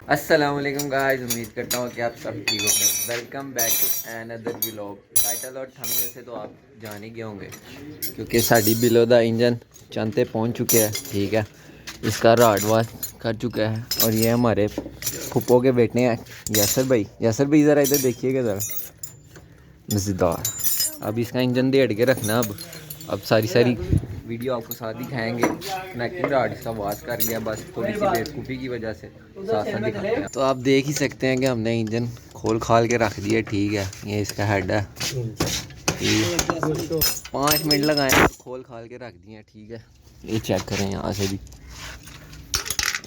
अस्सलाम वालेकुम गाइस, उम्मीद करता हूँ कि आप सब ठीक होंगे। Welcome back to another vlog. Title और थंबनेल से तो आप जान ही गए होंगे क्योंकि साड़ी बिलो दा इंजन चंद पे पहुँच चुके हैं। ठीक है, इसका राड वाश कर चुका है और ये हमारे फुप्पो के बेटे हैं यासर भाई। यासर भाई ज़रा इधर देखिएगा ज़रा, मज़ेदार। अब इसका इंजन दे के रखना। अब सारी वीडियो आपको साथ दिखाएंगे। कनेक्टिंग राड इसका वाश कर गया, बस थोड़ी सी बेवकूफ़ी की वजह से साथ साथ दिखाते हैं। तो आप देख ही सकते हैं कि हमने इंजन खोल खाल के रख दिया। ठीक है, ये इसका हेड है। 5 मिनट लगाए तो खोल खाल के रख दिए। ठीक है, ये चेक करें यहाँ से भी।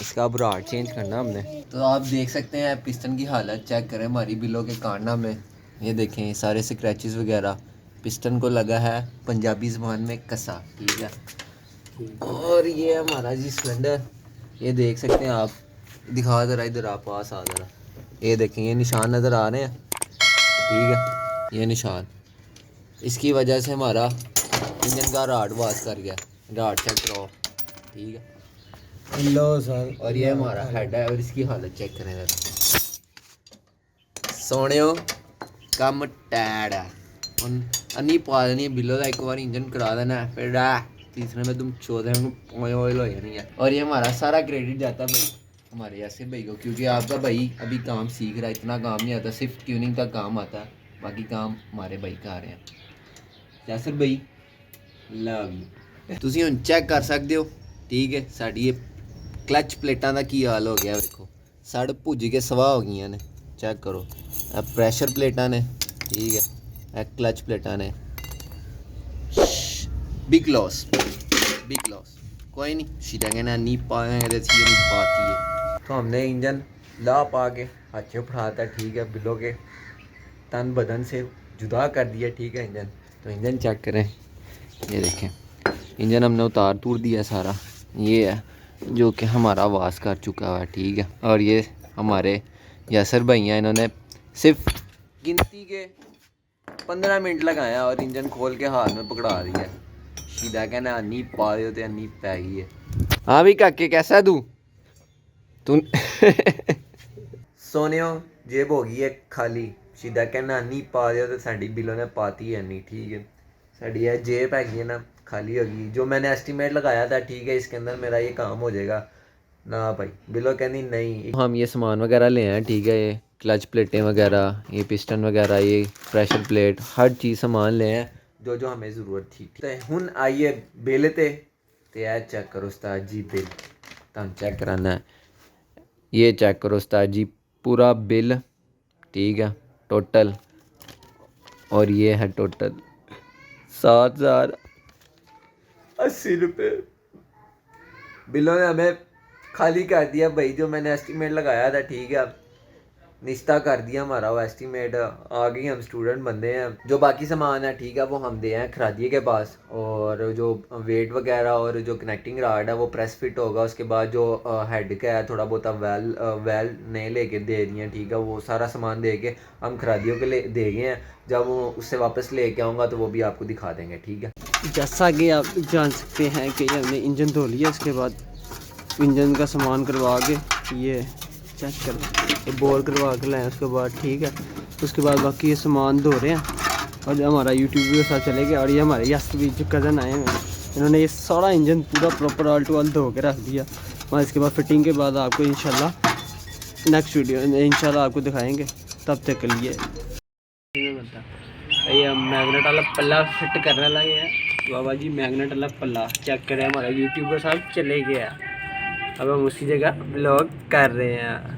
इसका अब राड चेंज करना हमने। तो आप देख सकते हैं पिस्टन की हालत चेक करें हमारी बिलो के कांडा में। ये देखें सारे स्क्रैचेस वगैरह। पिस्टन को लगा है पंजाबी ज़बान में कसा। ठीक है, और ये हमारा जी सिलेंडर, ये देख सकते हैं आप। दिखा ज़रा इधर, आप पास आ ज़रा। ये देखें, ये निशान नज़र आ रहे हैं। ठीक है, ये निशान, इसकी वजह से हमारा इंजन का राड वाश कर गया। राड चेक करो। ठीक है, लो सर। और ये हमारा हेड है और इसकी हालत चेक करें ज़रा। सोनियो कम टैड है अन्नी पा देनी बिलो का। एक बार इंजन करा देना है, फिर तीसरे में तुम 14 में ऑयल हो जानी है। और ये हमारा सारा क्रेडिट जाता है भाई हमारे यासिर भाई को, क्योंकि आपका भाई अभी काम सीख रहा है। इतना काम नहीं आता, सिर्फ ट्यूनिंग का काम आता है, बाकी काम हमारे भाई का आ रहे हैं। यासिर भाई लव यू। ਤੁਸੀਂ ਹੁਣ ਚੈੱਕ ਕਰ ਸਕਦੇ ਹੋ। ਠੀਕ ਹੈ, ਸਾਡੀ ਇਹ ਕਲਚ ਪਲੇਟਾਂ ਦਾ ਕੀ ਹਾਲ ਹੋ ਗਿਆ ਵੇਖੋ, ਸੜ ਭੁੱਜ ਕੇ ਸਵਾਹ ਹੋ ਗਈਆਂ ਨੇ। ਚੈੱਕ ਕਰੋ, ਇਹ ਪ੍ਰੈਸ਼ਰ ਪਲੇਟਾਂ ਨੇ। ਠੀਕ ਹੈ, ਇਹ क्लच प्लेटा ने। Big loss, big loss. कोई नहीं, सीधा कहना नहीं पाएंगे तो नहीं पाती है। तो हमने इंजन ला पा के हाथ से उठाता। ठीक है, बिलो के तन बदन से जुदा कर दिया। ठीक है, इंजन तो इंजन चेक करें। ये देखें, इंजन हमने उतार तूर दिया सारा। ये है जो कि हमारा वाश कर चुका है। ठीक है, और ये हमारे यासर भाई हैं, इन्होंने सिर्फ गिनती के 15 मिनट लगाया और इंजन खोल के हाथ में पकड़ा दिया। सीधा कहना अन्नी पा दो तो अन्नी पै गई है। हाँ भी काके कैसा तू सोनियो जेब हो गई है खाली। सीधा कहना अन्नी पा दो तो साड़ी बिलो ने पाती है अन्नी। ठीक है, साड़ी है जेब हैगी है ना, खाली होगी। जो मैंने एस्टीमेट लगाया था, ठीक है, इसके अंदर मेरा ये काम हो जाएगा ना भाई। बिलो कहनी नहीं। हम ये सामान वगैरह ले आए। ठीक है, ये क्लच प्लेटें वगैरह, ये पिस्टन वगैरह, ये प्रेशर प्लेट, हर चीज़ सामान ले आए जो जो हमें ज़रूरत थी। तो हुन आइए बिल ते चेक करो उस्ताद जी बिल। तुम चेक कराना है, ये चेक करो उस्ताद जी पूरा बिल। ठीक है, टोटल, और ये है टोटल 7,080 रुपये। बिलों ने हमें खाली कर दिया भाई। जो मैंने एस्टीमेट लगाया था, ठीक है, निश्ता कर दिया हमारा वो एस्टीमेट। आ गई, हम स्टूडेंट बंदे हैं। जो बाकी सामान है, ठीक है, वो हम दे हैं खरादिए के पास। और जो वेट वगैरह और जो कनेक्टिंग राड है वो प्रेस फिट होगा। उसके बाद जो हेड का है थोड़ा बहुत वेल नए लेके दे दिए। ठीक है, वो सारा सामान दे के हम खरादियों के ले दे गए हैं। जब वो उससे वापस लेके आऊँगा तो वो भी आपको दिखा देंगे। ठीक है, जैसा कि आप जान सकते हैं कि हमने इंजन धो लिया। इसके बाद इंजन का सामान करवा के ये चेक कर, ये बोर करवा के लाएँ उसके बाद। ठीक है, उसके बाद बाकी ये सामान धो रहे हैं और जो हमारा यूट्यूब के साथ चले गया। और ये हमारे यासर भी जो कज़न आए हैं, इन्होंने ये सारा इंजन पूरा प्रॉपर ऑल टू ऑल धो के रख दिया। और इसके बाद फिटिंग के बाद आपको इंशाल्लाह नेक्स्ट वीडियो इंशाल्लाह आपको दिखाएंगे। तब तक के लिए ये मैगनेट वाला पल्ला फिट करने लगे हैं। बाबा जी मैगनेट वाला पल्ला चेक करें, हमारा यूट्यूब के साथ चले गया। अब हम उसी जगह ब्लॉग कर रहे हैं।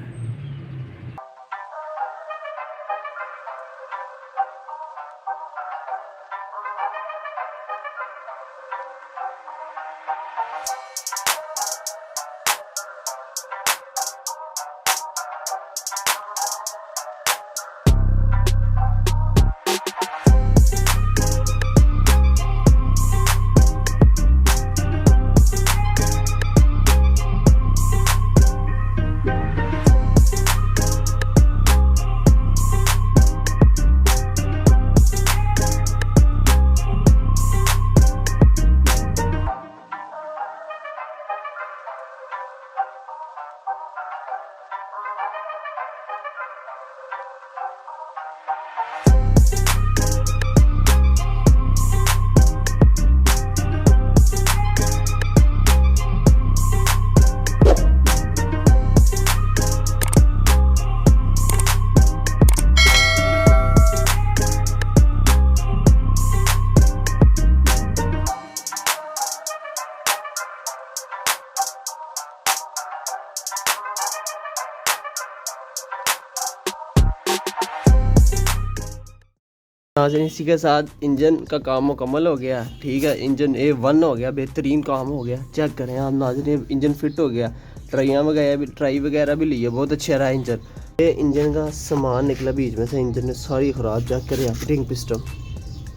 नाज़रीन इसी के साथ इंजन का काम मुकम्मल हो गया, ठीक है। इंजन A1 हो गया, बेहतरीन काम हो गया। चेक करें आप नाज़रीन, इंजन फिट हो गया, ट्राई वगैरह भी ली है, बहुत अच्छा रहा इंजन। ये इंजन का सामान निकला बीच में से, इंजन ने सारी ख़राब। चेक करें आप रिंग पिस्टन,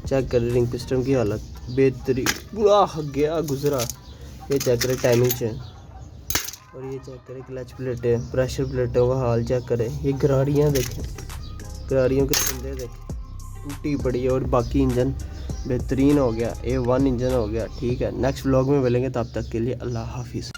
चेक करें रिंग पिस्टन की हालत बेहतरीन, पूरा गया गुजरा। ये चेक करें टाइमिंग चेन, और ये चेक करें क्लच प्लेटें, प्रेशर प्लेटों का हाल चेक करें। ये गरारियाँ देखें, गरारियों के चंदे देखें, टूटी पड़ी है। और बाकी इंजन बेहतरीन हो गया, A1 इंजन हो गया, ठीक है। नेक्स्ट व्लॉग में मिलेंगे, तब तक के लिए अल्लाह हाफिज़।